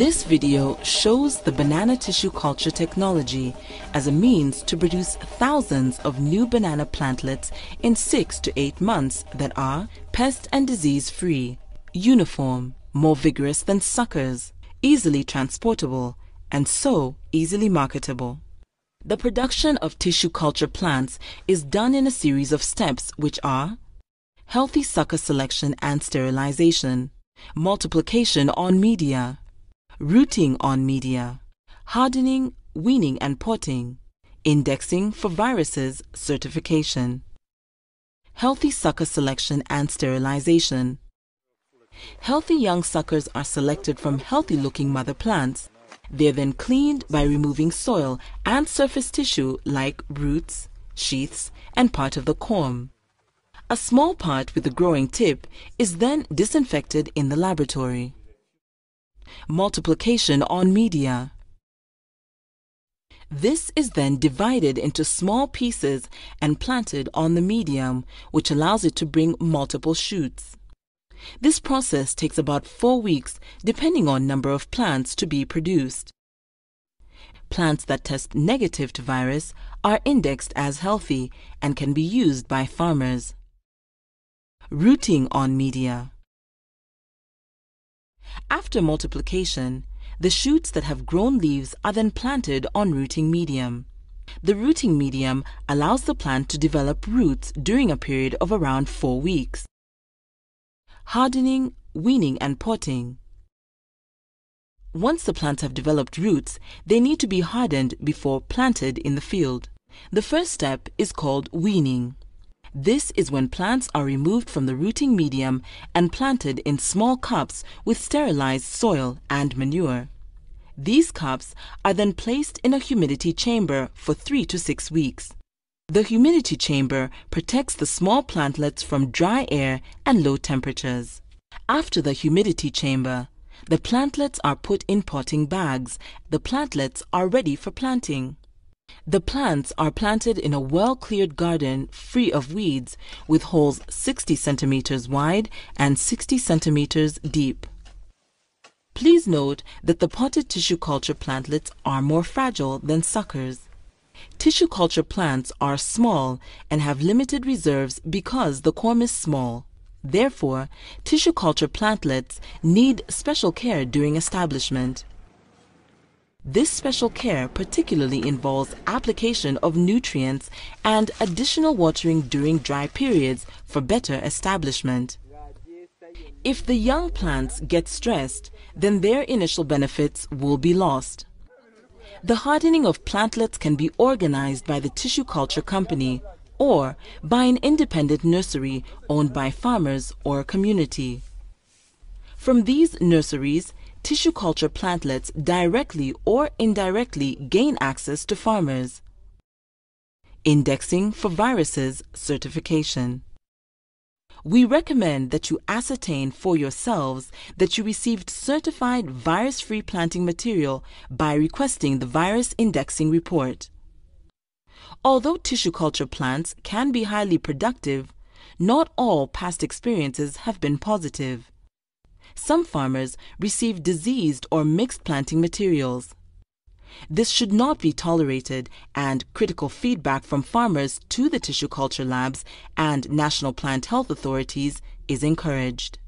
This video shows the banana tissue culture technology as a means to produce thousands of new banana plantlets in 6 to 8 months that are pest and disease free, uniform, more vigorous than suckers, easily transportable, and so easily marketable. The production of tissue culture plants is done in a series of steps which are healthy sucker selection and sterilization, multiplication on media, rooting on media, hardening, weaning and potting, indexing for viruses, certification. Healthy sucker selection and sterilization. Healthy young suckers are selected from healthy-looking mother plants. They're then cleaned by removing soil and surface tissue like roots, sheaths, and part of the corm. A small part with the growing tip is then disinfected in the laboratory. Multiplication on media. This is then divided into small pieces and planted on the medium, which allows it to bring multiple shoots. This process takes about 4 weeks, depending on number of plants to be produced. Plants that test negative to virus are indexed as healthy and can be used by farmers. Rooting on media. After multiplication, the shoots that have grown leaves are then planted on rooting medium. The rooting medium allows the plant to develop roots during a period of around 4 weeks. Hardening, weaning and potting. Once the plants have developed roots, they need to be hardened before planted in the field. The first step is called weaning. This is when plants are removed from the rooting medium and planted in small cups with sterilized soil and manure. These cups are then placed in a humidity chamber for 3 to 6 weeks. The humidity chamber protects the small plantlets from dry air and low temperatures. After the humidity chamber, the plantlets are put in potting bags. The plantlets are ready for planting. The plants are planted in a well-cleared garden free of weeds with holes 60 centimeters wide and 60 centimeters deep. Please note that the potted tissue culture plantlets are more fragile than suckers. Tissue culture plants are small and have limited reserves because the corm is small. Therefore, tissue culture plantlets need special care during establishment. This special care particularly involves application of nutrients and additional watering during dry periods for better establishment. If the young plants get stressed, then their initial benefits will be lost. The hardening of plantlets can be organized by the tissue culture company or by an independent nursery owned by farmers or community. From these nurseries, tissue culture plantlets directly or indirectly gain access to farmers. Indexing for viruses, certification. We recommend that you ascertain for yourselves that you received certified virus-free planting material by requesting the virus indexing report. Although tissue culture plants can be highly productive, not all past experiences have been positive. Some farmers receive diseased or mixed planting materials. This should not be tolerated, and critical feedback from farmers to the tissue culture labs and national plant health authorities is encouraged.